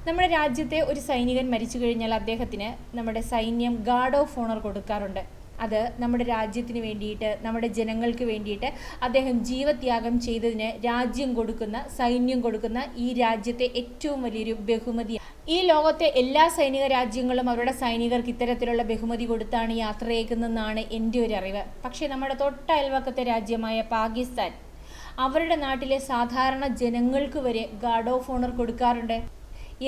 നമ്മുടെ രാജ്യത്തെ ഒരു സൈനികൻ മരിച്ചു കഴിഞ്ഞാൽ അദ്ദേഹത്തിന് നമ്മുടെ സൈന്യം ഗാർഡ് ഓഫ് ഓണർ കൊടുക്കാറുണ്ട്. അത് നമ്മുടെ രാജ്യത്തിന് വേണ്ടിയിട്ട്, നമ്മുടെ ജനങ്ങൾക്ക് വേണ്ടിയിട്ട് അദ്ദേഹം ജീവത്യാഗം ചെയ്തതിന് രാജ്യം കൊടുക്കുന്ന, സൈന്യം കൊടുക്കുന്ന ഈ രാജ്യത്തെ ഏറ്റവും വലിയൊരു ബഹുമതി. ഈ ലോകത്തെ എല്ലാ സൈനിക രാജ്യങ്ങളും അവരുടെ സൈനികർക്ക് ഇത്തരത്തിലുള്ള ബഹുമതി കൊടുത്താണ് യാത്രയേക്കുന്നതെന്നാണ് എൻ്റെ ഒരു അറിവ്. പക്ഷേ നമ്മുടെ തൊട്ട അയൽവക്കത്തെ രാജ്യമായ പാകിസ്ഥാൻ അവരുടെ നാട്ടിലെ സാധാരണ ജനങ്ങൾക്ക് വരെ ഗാർഡ് ഓഫ് ഓണർ കൊടുക്കാറുണ്ട്.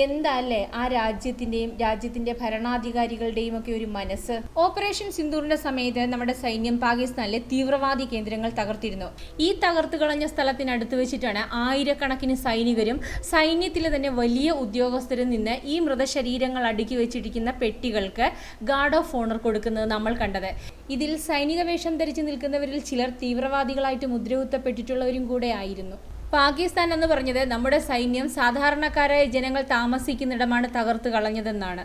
എന്താല്ലേ ആ രാജ്യത്തിൻ്റെ ഭരണാധികാരികളുടെയും ഒക്കെ ഒരു മനസ്സ്. ഓപ്പറേഷൻ സിന്ദൂറിന്റെ സമയത്ത് നമ്മുടെ സൈന്യം പാകിസ്ഥാനിലെ തീവ്രവാദി കേന്ദ്രങ്ങൾ തകർത്തിരുന്നു. ഈ തകർത്തു കളഞ്ഞ സ്ഥലത്തിനടുത്ത് വെച്ചിട്ടാണ് ആയിരക്കണക്കിന് സൈനികരും സൈന്യത്തിലെ തന്നെ വലിയ ഉദ്യോഗസ്ഥരിൽ നിന്ന് ഈ മൃതശരീരങ്ങൾ അടുക്കി വെച്ചിരിക്കുന്ന പെട്ടികൾക്ക് ഗാർഡ് ഓഫ് ഓണർ കൊടുക്കുന്നത് നമ്മൾ കണ്ടത്. ഇതിൽ സൈനിക വേഷം ധരിച്ചു നിൽക്കുന്നവരിൽ ചിലർ തീവ്രവാദികളായിട്ട് മുദ്രകുത്തപ്പെട്ടിട്ടുള്ളവരും കൂടെ ആയിരുന്നു. പാകിസ്ഥാൻ എന്ന് പറഞ്ഞത് നമ്മുടെ സൈന്യം സാധാരണക്കാരായ ജനങ്ങൾ താമസിക്കുന്നിടമാണ് തകർത്ത് കളഞ്ഞതെന്നാണ്.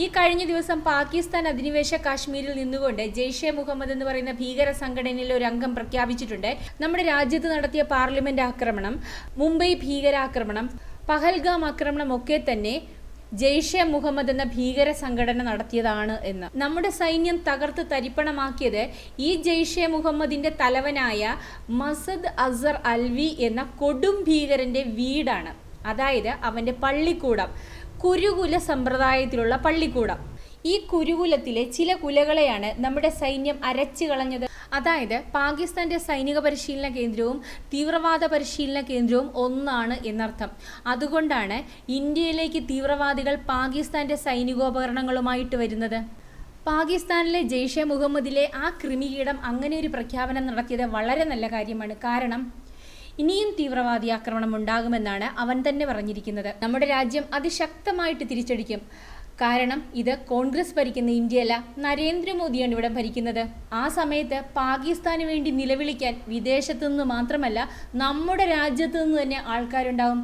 ഈ കഴിഞ്ഞ ദിവസം പാകിസ്ഥാൻ അധിനിവേശ കാശ്മീരിൽ നിന്നുകൊണ്ട് ജെയ്ഷെ മുഹമ്മദ് എന്ന് പറയുന്ന ഭീകര സംഘടനയിലെ ഒരു അംഗം പ്രഖ്യാപിച്ചിട്ടുണ്ട്, നമ്മുടെ രാജ്യത്ത് നടത്തിയ പാർലമെന്റ് ആക്രമണം, മുംബൈ ഭീകരാക്രമണം, പഹൽഗാം ആക്രമണം ഒക്കെ തന്നെ ജെയ്ഷെ മുഹമ്മദ് എന്ന ഭീകര സംഘടന നടത്തിയതാണ് എന്ന്. നമ്മുടെ സൈന്യം തകർത്ത് തരിപ്പണമാക്കിയത് ഈ ജെയ്ഷെ മുഹമ്മദിന്റെ തലവനായ മസദ് അസർ അൽവി എന്ന കൊടും ഭീകരന്റെ വീടാണ്. അതായത് അവന്റെ പള്ളിക്കൂടം, കുരുകുല സമ്പ്രദായത്തിലുള്ള പള്ളിക്കൂടം. ഈ കുരുകുലത്തിലെ ചില കുലകളെയാണ് നമ്മുടെ സൈന്യം അരച്ചു കളഞ്ഞത്. അതായത് പാകിസ്ഥാന്റെ സൈനിക പരിശീലന കേന്ദ്രവും തീവ്രവാദ പരിശീലന കേന്ദ്രവും ഒന്നാണ് എന്നർത്ഥം. അതുകൊണ്ടാണ് ഇന്ത്യയിലേക്ക് തീവ്രവാദികൾ പാകിസ്ഥാന്റെ സൈനികോപകരണങ്ങളുമായിട്ട് വരുന്നത്. പാകിസ്ഥാനിലെ ജെയ്ഷെ മുഹമ്മദിലെ ആ കൃമികീടം അങ്ങനെ ഒരു പ്രഖ്യാപനം നടത്തിയത് വളരെ നല്ല കാര്യമാണ്. കാരണം ഇനിയും തീവ്രവാദി ആക്രമണം ഉണ്ടാകുമെന്നാണ് അവൻ തന്നെ പറഞ്ഞിരിക്കുന്നത്. നമ്മുടെ രാജ്യം അതിശക്തമായിട്ട് തിരിച്ചടിക്കും. കാരണം ഇത് കോൺഗ്രസ് ഭരിക്കുന്ന ഇന്ത്യയല്ല, നരേന്ദ്രമോദിയാണ് ഇവിടെ ഭരിക്കുന്നത്. ആ സമയത്ത് പാകിസ്ഥാന് വേണ്ടി നിലവിളിക്കാൻ വിദേശത്തു നിന്ന് മാത്രമല്ല നമ്മുടെ രാജ്യത്തു നിന്ന് തന്നെ ആൾക്കാരുണ്ടാവും.